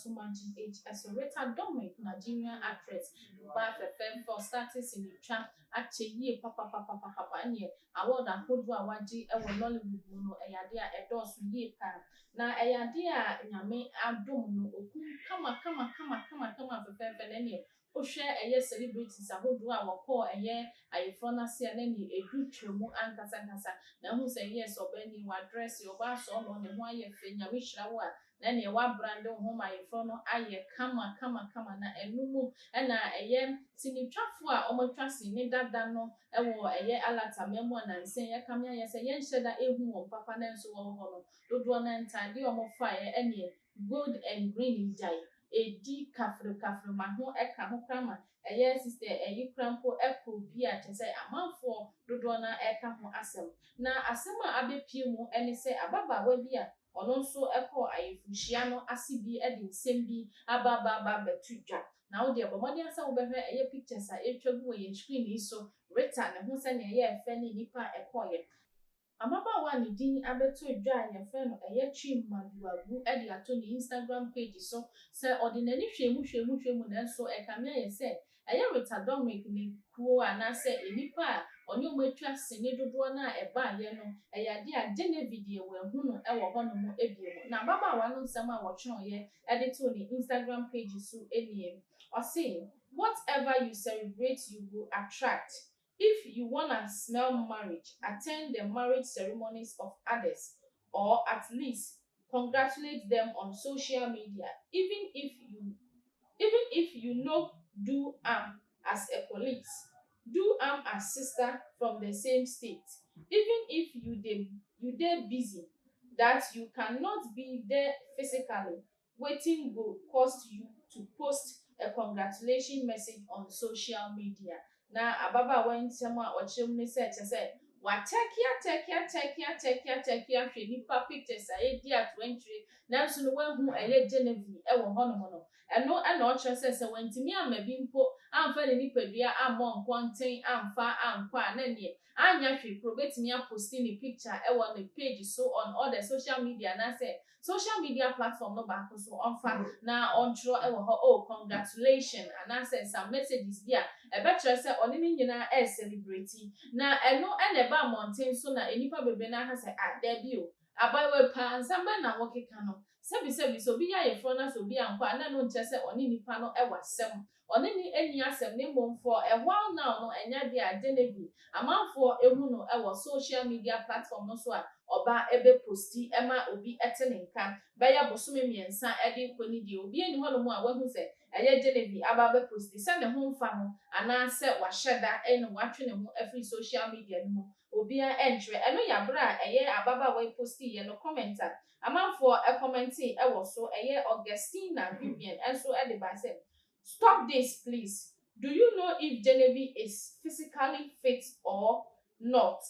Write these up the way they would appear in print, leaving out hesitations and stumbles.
too much in age as a Rita Dominic, Nigerian actress, by the film for status in the trap at ye papa and ye. I want a good one, Nollywood mono, a idea, a dose ye pan. Now, a idea, Yame, Abdomo, come for fair and o share a year celebrities a whole do our call a year a front see and any a good tremo and casa now who say yes or benny what dress your bass on the one year fin ya wish la wa then your one brand home I front aye come na and no and a year singing trafua almost trusting in that dano a war a year alata memo and say ya come here yes a yen shed that a home papa nanso on do one and time the fire any good and green jay a deep kafru my home eka ho krama eye sister eyi krampo eko bi a che say amanfo dodo na eka ho asem na asem a abepie mu ene say ababa wa bi a ono nso eko ayefuhia no asibi e de nsem bi ababa betudwa na wo de bomodi asa wo behwe eye pictures a etwagu ye screen yi so Rita ne ho se ne eye efe ne nipa ekoye amaba wa ni din abeto dwa ya fe no eye twi maduagu e de ato ni Instagram page so se ordinary hwemu na so e kamia ye se eye Rita Dominic ni kuo anase enipa onye ometwa sene dodo na eba ye no eye ade a Genevive ye we hu no e wo ho no mo ebie na baba wa no nsem a wo twon ye e de to ni Instagram page so eniem or say whatever you celebrate you will attract. If you wanna smell marriage, attend the marriage ceremonies of others, or at least congratulate them on social media. Even if you know do as a colleague, do as sister from the same state. Even if you dey busy that you cannot be there physically, waiting will cost you to post a congratulation message on social media. Na ababa wensem a ochrem ne se che wa tekia hwe nipa pictures a edi atwentwe nanso no wahu eye Genevieve e wo hono no eno e na ochrem se wantimi amabi mpo amfa ne nipadua ammo nkonten amfa ankwa na ne anya hwe probetimi aposti ni picture e wo ne page so on all the social media na say social media platform no back so onfa na ontro e wo ho oh congratulations and say some messages there e be kire say oni ni nyina e celebrate na eno e na ba mountain so na enipa bebe na ha say ah there bi o abawe pa nsamba na wokeka no sebi so bi ya ye fro na so bi ankwa na no nche say oni nipa no e wasem oni ni eni asem ne momfo e while now no enya dia Genevieve amanfo ehu no e wo social media platform no so a oba ebe posti ema obi etenenka beya bosome miensa ede kwani di obi eni ho no mu a wahu se eye Genevieve aba be posti se ne ho mfa no ana se waheda ene watwe ne ho every social media no obi a entwe eno ya bra eye ababa we posti ye no commenter amanfo e commenti e wo so eye Augustina Vivian enso ede ba se stop this please. Do you know if Genevieve is physically fit or not?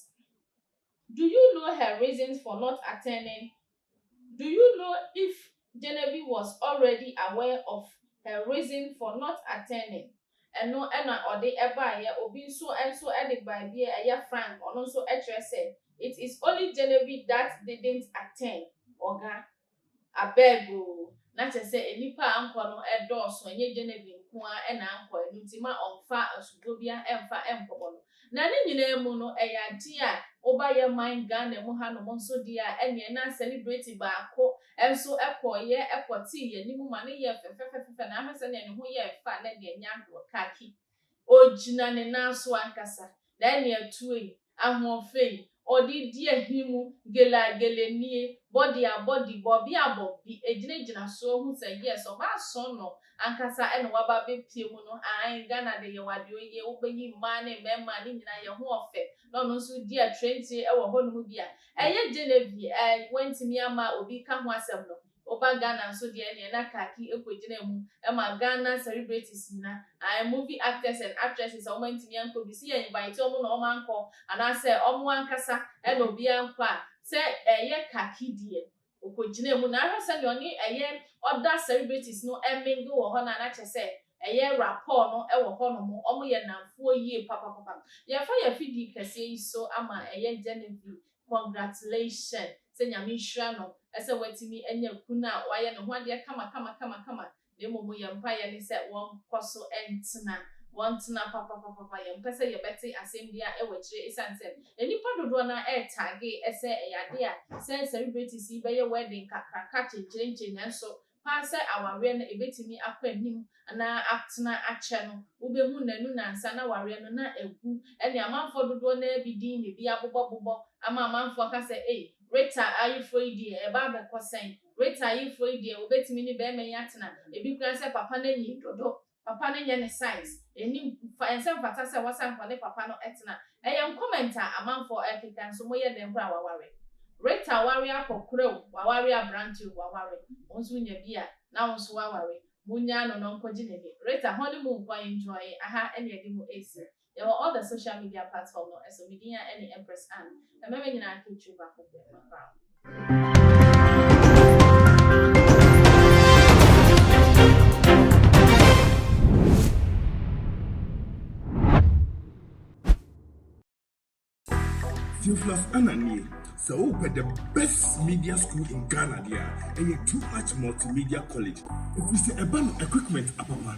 Do you know her reasons for not attending? Do you know if Genevieve was already aware of her reason for not attending? And no ena ode eba ye obi so enso ede ba bia eye Frank ono so etre say it is only Genevieve that didn't attend. Oga abeg o na che say enipa anko no edoso enye Genevieve nko a ena anko enutima onfa asugobia emfa empobo no na ne nyina mu no eyade a oba ye man Ghana mu ha no mo nso dia enye na celebrate ba ko enso ekoye ekoti ye nimu ma ne ye fefefefe na ahese ne ho ye fa na de nya ndo kaki ojina ne naso ankasa na ne atuei ahofei odi di ahimu gelenie body bobi abobi ejina so hu say yes oba so no ankasa ene waba bepie mu no an Ghana de ye wade oye obanyi ma ne mema ne nyina ye ho ofe no no so di a trentie e wo ho no mu bia eye Genevieve wentimi ama obi ka ho asem no oba Ghana so de ene na kaki ekogina mu e ma Ghana celebrities na movie actors and actresses o wentimi anko bi si invite o mu no o manko ana say o mu ankasa e no bi anko a say eye kaki die okogina mu na ahwese de oni eye other celebrities no emingo wo ho na che say eye rapport no e wo ho no mo omo ye namfo yie papa ye fa ye fidi kase yi so ama eye Genevieve congratulations say nyame hira no ese watimi enya kuna waye no ho ade kama demo ye mpa ye ne se won koso entena wantena papa ye mpese ye beti asembia e wachire isanse enipa dodo na e tagi ese eyade a se celebrities be ye wedding kakaka chenche nanso pa se aware na ebetimi akwanim na atena ache no ubehu nanu nansa na ware no na egu ene amanfo dodo na bidin ne bia bobo ama amanfo ka se Rita ayifo idi e ba be kosen Rita ayifo idi obetimi ni be me yatena ebi kura se papa na nyi dodo papa na nye ne size eni ensem fata se wasan kwa ne papa no etena eyem commenter amanfo ekeka nso moye den kura waware Rita ware akokoro waware abranti waware onso nya bia na onso waware munya no no nkoji ne bi Rita honeymoon kwa enjoy aha ene edi mu esi there were all the social media platforms no so media any Empress and the meme nyina ka chu back up background. Theophilus Anani, so open the best media school in Ghana there, and a too much multimedia college. If we say a band equipment apapa,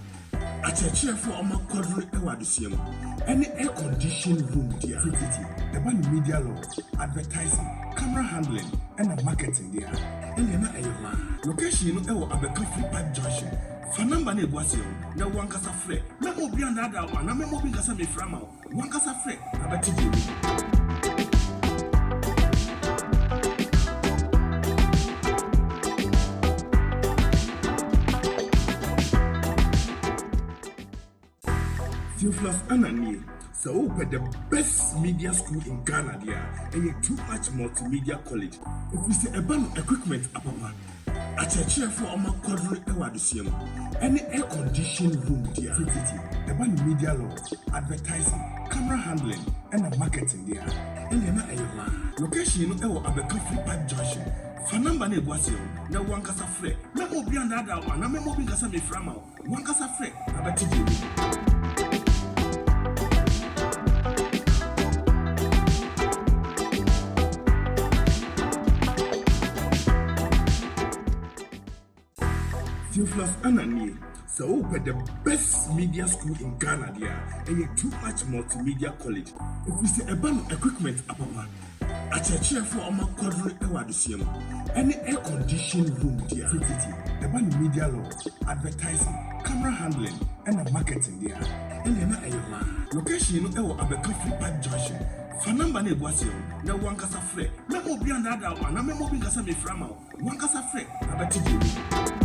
a church for a quadruple ewadisium, any air conditioned room there, a band media law, advertising, camera handling, and a marketing there, and then a location no Abeka Park Junction. Fanamba ne gwasio na wankasa frɛ na obi andada wa na memo bi nkasa me frama wankasa frɛ abati di Theophilus Anani, so open the best media school in Ghana there, and a too much multimedia college. If we say a band equipment apapa, a church for a quadruple ewadisium, any air conditioned room there, a band media law, advertising, camera handling, and a marketing there, and then a location no Abeka Park Junction. Fanamba ne gwasio na wankasa frɛ na obi andada wa na memo bi nkasa me frama wankasa frɛ abati di Theophilus Anani, so open the best media school in Ghana there, and a too much multimedia college. If we say a band equipment apapa, a church for a quadruple ewadisium, any air conditioned room there, a band media law, advertising, camera handling, and a marketing there, and then a location no Abeka Park Junction. Fanamba ne gwasio na wankasa frɛ na obi andada wa na memo bi nkasa me frama wankasa frɛ abati di